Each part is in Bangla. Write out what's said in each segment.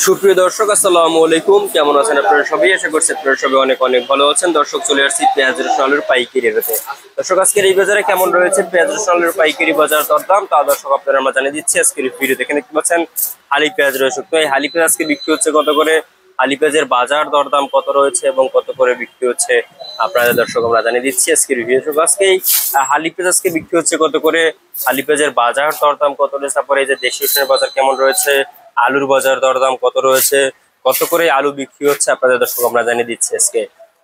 সুপ্রিয় দর্শক, আসসালামু আলাইকুম। কেমন আছেন আপনারা সবাই? আশা করছি আপনারা সবাই অনেক অনেক ভালো আছেন। দর্শক, চলে আসছি পেঁয়াজ রসুন আলুর পাইকারি রেটে। দর্শক, আজকের এই বাজারে কেমন রয়েছে পেঁয়াজ রসুন আলুর পাইকারি বাজার দরদাম, তা দর্শক আপনারা আমরা জানিয়ে দিচ্ছি আজকের ভিডিওতে। এখানে দেখতে পাচ্ছেন হালি পেঁয়াজ রয়েছে। তো এই হালি পেঁয়াজ আজকে বিক্রি হচ্ছে কত করে, হালি পেঁয়াজের বাজার দরদাম কত রয়েছে এবং কত করে বিক্রি হচ্ছে আপনাদের দর্শক আমরা জানিয়ে দিচ্ছি আজকের ভিডিও। আজকে এই হালি পেঁয়াজ আজকে বিক্রি হচ্ছে কত করে, হালি পেঁয়াজের বাজার দরদাম কত রয়েছে, তারপরে এই যে দেশি রসুনের বাজার কেমন রয়েছে, আলুর বাজার দরদাম কত রয়েছে, কত করে আলু বিক্রি হচ্ছে আপনাদের দর্শক আমরা জানিয়ে দিচ্ছি আজকে।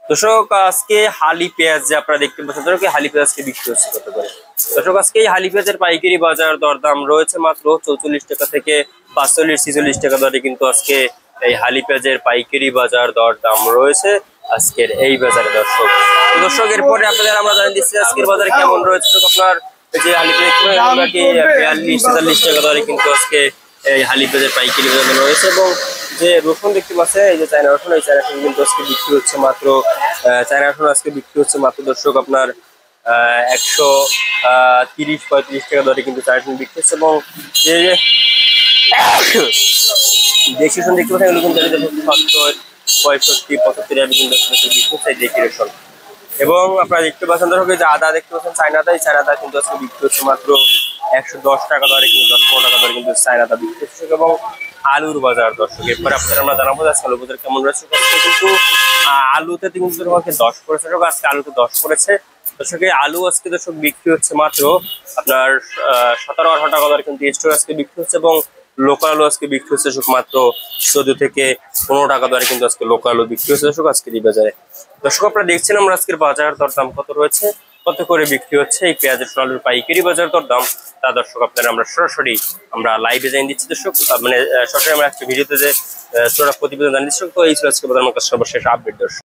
দর্শক, আজকে হালি পেঁয়াজ যে আপনারা দেখতে পাচ্ছেন, দর্শক হালি পেঁয়াজ আজকে বিক্রি হচ্ছে কত করে। দর্শক, আজকে এই হালি পেঁয়াজের পাইকারি বাজার দরদাম রয়েছে মাত্র 44 টাকা থেকে 45-46 টাকা দরে, কিন্তু আজকে এই হালি পেঁয়াজের পাইকারি বাজার দরদাম রয়েছে আজকের এই বাজারে। দর্শক, দর্শক এরপরে আপনাদের আমরা জানিয়ে দিচ্ছি আজকের বাজারে কেমন রয়েছে। আপনার যে হালি পেঁয়াজ 42-43 টাকা দরে কিন্তু আজকে এই হালি পেঁয়াজের পাইকারি বাজার রয়েছে। এবং যে রসুন দেখতে পাচ্ছে, এই যে চায়না রসুন, এই চায়না রসুন কিন্তু আজকে বিক্রি হচ্ছে মাত্র চায়না রসুন আজকে বিক্রি হচ্ছে মাত্র দর্শক আপনার 130-35 টাকা দরে কিন্তু চায়না রসুন বিক্রি হচ্ছে। এবং এই যে দেশি রসুন দেখতে পাচ্ছেন, এগুলো কিন্তু 65-65-75 টাকা কিন্তু বিক্রি হচ্ছে দেশি রসুন। এবং আপনারা দেখতে পাচ্ছেন ধরো যে আদা দেখতে পাচ্ছেন, চায়না আদা, এই চায়না আদা কিন্তু আজকে বিক্রি হচ্ছে মাত্র 110 টাকা দরে, কিন্তু 10-15 টাকা দরে কিন্তু চায়না আদা বিক্রি হচ্ছে। এবং আলুর বাজার দর্শক এরপরে আপনাদের আমরা জানাবো আজকে আলু বাজার কেমন রয়েছে। কিন্তু আলুতে কিন্তু তোমাকে 10 করেছে, আজকে আলুতে 10 করেছে দর্শক। আলু আজকে দর্শক বিক্রি হচ্ছে মাত্র আপনার 17-18 টাকা দরে কিন্তু স্টোর আজকে বিক্রি হচ্ছে। এবং লোকাল আলু আজকে বিক্রি হচ্ছে মাত্র 14-15 টাকা দরে কিন্তু আজকে লোকাল আলু বিক্রি হচ্ছে দর্শক আজকের এই বাজারে। দর্শক, আপনারা দেখছেন আমরা আজকের বাজার দরদাম কত রয়েছে, কত করে বিক্রি হচ্ছে এই পেঁয়াজ রসুন আলুর পাইকারি বাজার দরদাম, তা দর্শক আপনারা আমরা সরাসরি আমরা লাইভে জানিয়ে দিচ্ছি দর্শক। মানে সরাসরি আমরা একটা ভিডিওতে যে প্রতিবেদন জানিয়ে দিচ্ছি। তো এই ছিল আজকে বাজার সর্বশেষ আপডেট দর্শক।